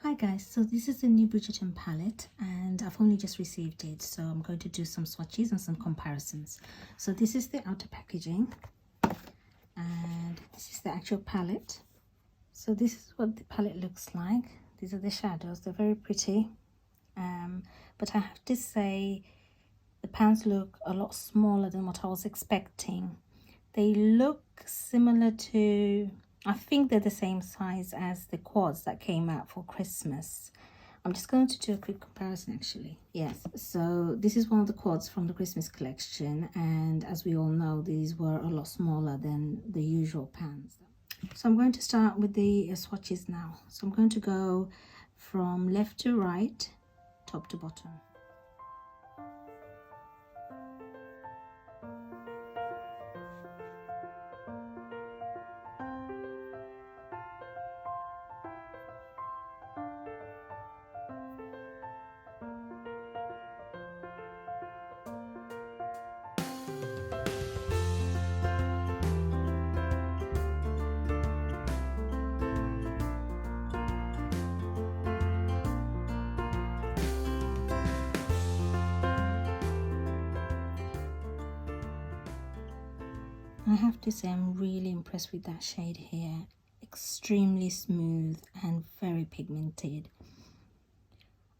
Hi guys, so this is the new Bridgerton palette and I've only just received it, so I'm going to do some swatches and some comparisons. So this is the outer packaging and this is the actual palette. So this is what the palette looks like. These are the shadows. They're very pretty, but I have to say the pans look a lot smaller than what I was expecting. They look similar to, I think they're the same size as the quads that came out for Christmas. I'm just going to do a quick comparison actually. Yes, so this is one of the quads from the Christmas collection, and as we all know, these were a lot smaller than the usual pans. So I'm going to start with the swatches now. So I'm going to go from left to right, top to bottom. I have to say I'm really impressed with that shade here. Extremely smooth and very pigmented.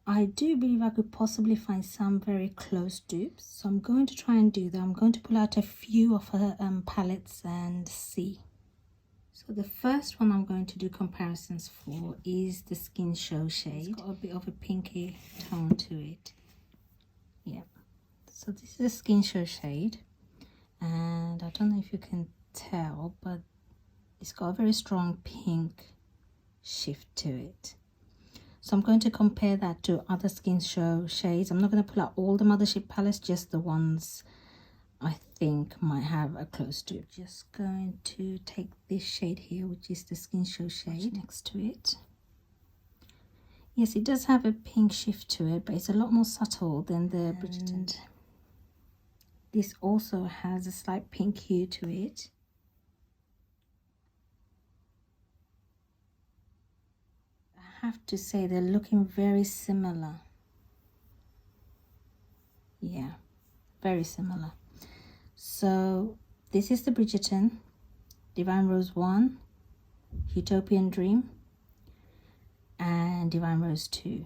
I do believe I could possibly find some very close dupes, so I'm going to try and do that. I'm going to pull out a few of her palettes and see. So the first one I'm going to do comparisons for is the Skin Show shade. It's got a bit of a pinky tone to it. Yeah, so this is the Skin Show shade. And I don't know if you can tell, but it's got a very strong pink shift to it. So I'm going to compare that to other Skin Show shades. I'm not going to pull out all the Mothership palettes, just the ones I think might have a close dupe. Just going to take this shade here, which is the Skin Show shade, next to it. Yes, it does have a pink shift to it, but it's a lot more subtle than the Bridgerton. This also has a slight pink hue to it. I have to say they're looking very similar. Yeah, very similar. So this is the Bridgerton, Divine Rose 1, Utopian Dream, and Divine Rose 2.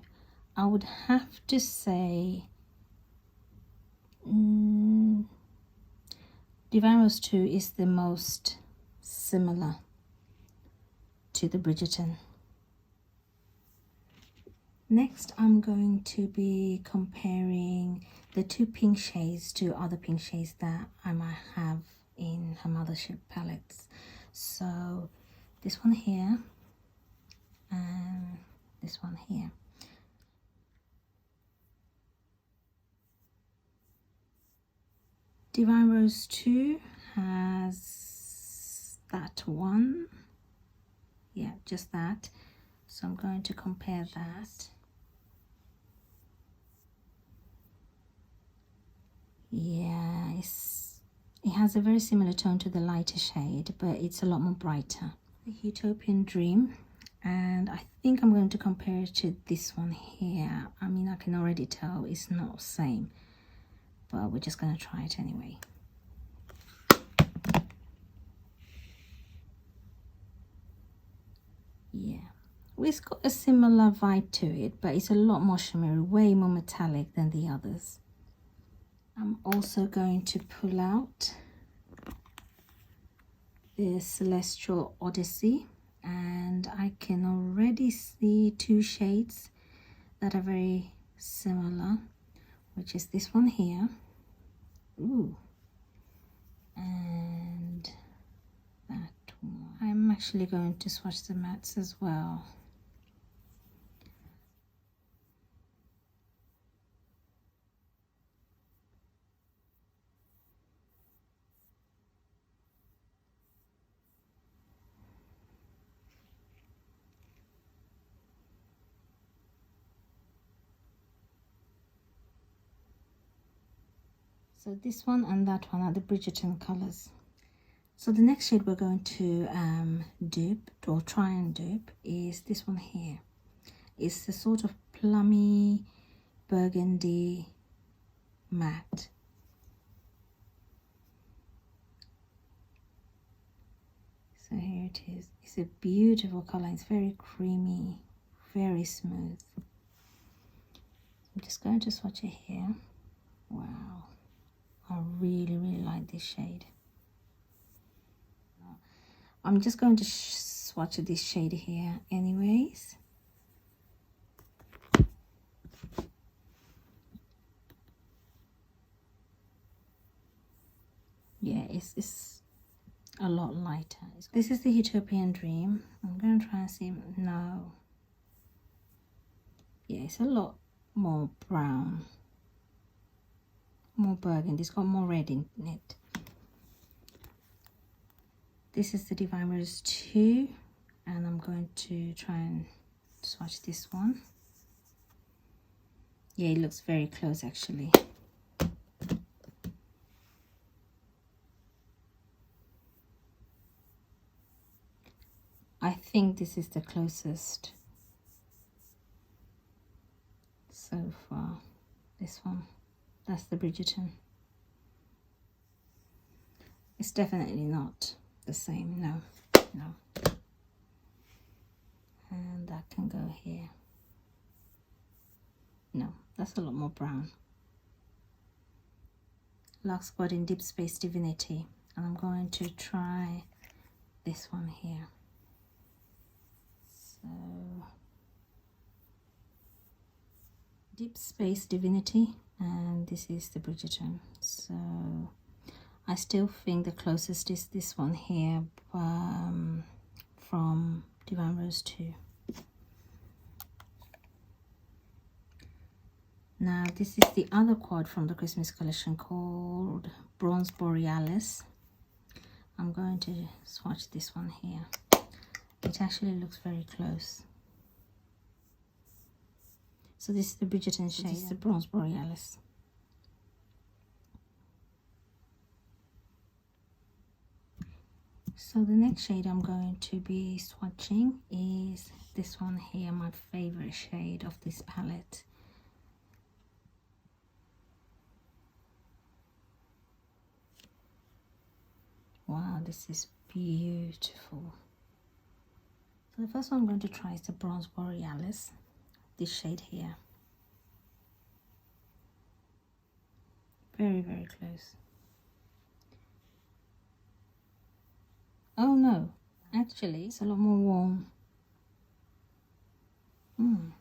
I would have to say Divine Rose 2 is the most similar to the Bridgerton. Next, I'm going to be comparing the two pink shades to other pink shades that I might have in her Mothership palettes. So this one here and this one here. Divine Rose 2 has that one. Yeah, just that. So I'm going to compare that. Yeah, it has a very similar tone to the lighter shade, but it's a lot more brighter. The Utopian Dream, and I think I'm going to compare it to this one here. I mean, I can already tell it's not the same, but we're just going to try it anyway. Yeah, it's got a similar vibe to it, but it's a lot more shimmery, way more metallic than the others. I'm also going to pull out the Celestial Odyssey, and I can already see two shades that are very similar, which is this one here. Ooh. And that one. I'm actually going to swatch the mattes as well. So this one and that one are the Bridgerton colors. So the next shade we're going to dupe or try and dupe is this one here. It's a sort of plummy burgundy matte. So here it is. It's a beautiful color. It's very creamy, very smooth. I'm just going to swatch it here. Wow, I really like this shade. I'm just going to swatch this shade here anyways. Yeah, it's a lot lighter. This is the Utopian Dream. I'm going to try and see. No. Yeah, it's a lot more brown. More burgundy. It's got more red in it. This is the Divine Rose 2. And I'm going to try and swatch this one. Yeah, it looks very close actually. I think this is the closest so far. This one, that's the Bridgerton. It's definitely not the same, no. And that can go here. No, that's a lot more brown. Lux Squad in Deep Space Divinity. And I'm going to try this one here. So, Deep Space Divinity, and this is the Bridgerton. So I still think the closest is this one here, from Divine Rose 2. Now this is the other quad from the Christmas collection called Bronze Borealis. I'm going to swatch this one here. It actually looks very close. So this is the Bridgerton shade. This is the Bronze Borealis. So the next shade I'm going to be swatching is this one here, my favorite shade of this palette. Wow, this is beautiful. So the first one I'm going to try is the Bronze Borealis, this shade here. Very close. Oh no, actually it's a lot more warm.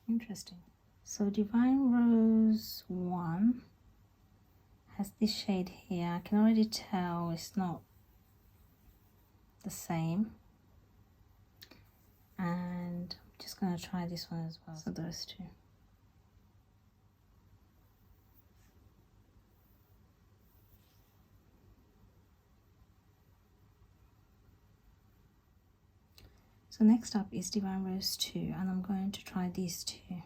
Interesting. So Divine Rose 1 has this shade here. I can already tell it's not the same. And I'm just going to try this one as well. So those two. So next up is Divine Rose 2, and I'm going to try these two.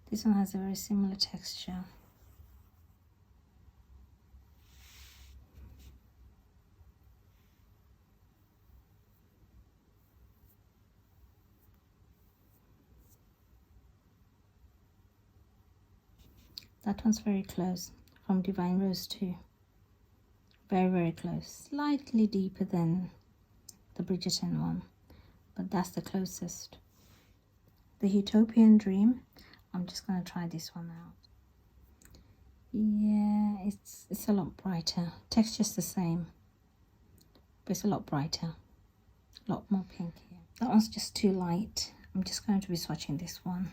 This one has a very similar texture. That one's very close from Divine Rose 2. Very close. Slightly deeper than the Bridgerton one, but that's the closest. The Utopian Dream, I'm just going to try this one out. Yeah, it's a lot brighter. Texture's the same, but it's a lot brighter. A lot more pink here. That one's just too light. I'm just going to be swatching this one.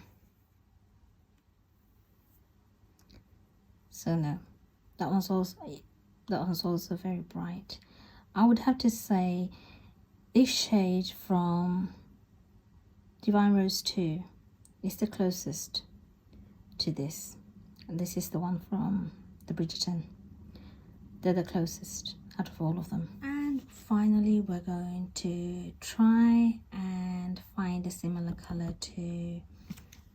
So no, that one's also very bright. I would have to say this shade from Divine Rose 2 is the closest to this. And this is the one from the Bridgerton. They're the closest out of all of them. And finally, we're going to try and find a similar color to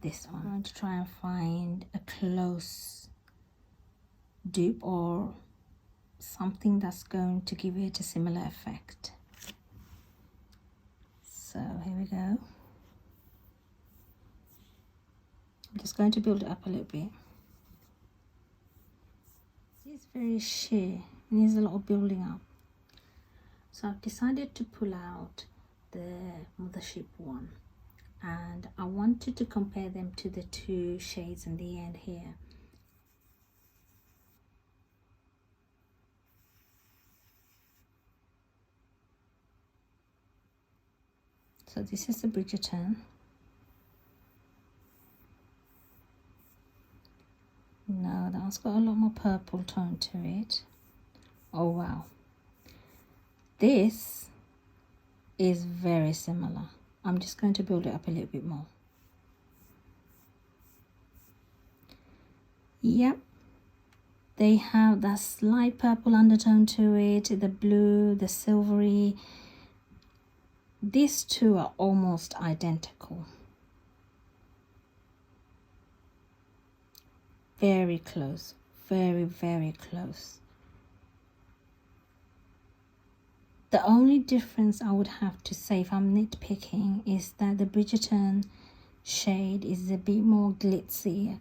this one. I'm going to try and find a close dupe or something that's going to give it a similar effect. So here we go. I'm just going to build it up a little bit. It's very sheer, it needs a lot of building up. So I've decided to pull out the Mothership one, and I wanted to compare them to the two shades in the end here. So this is the Bridgerton. No, that one's got a lot more purple tone to it. Oh wow. This is very similar. I'm just going to build it up a little bit more. Yep. They have that slight purple undertone to it, the blue, the silvery. These two are almost identical. Very close, very, very close. The only difference I would have to say, if I'm nitpicking, is that the Bridgerton shade is a bit more glitzy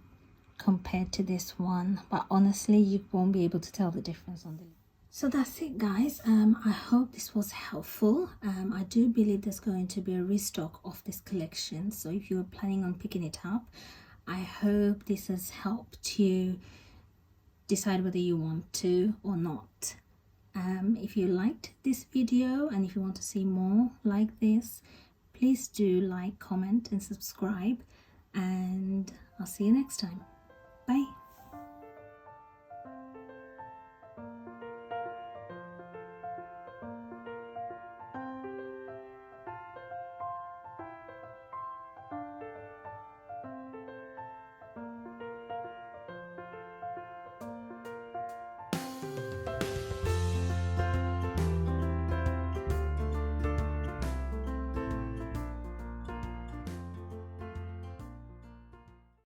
compared to this one, but honestly you won't be able to tell the difference on the lip. So that's it guys. I hope this was helpful. I do believe there's going to be a restock of this collection, so if you're planning on picking it up, I hope this has helped you decide whether you want to or not. If you liked this video and if you want to see more like this, please do like, comment and subscribe, and I'll see you next time. Bye.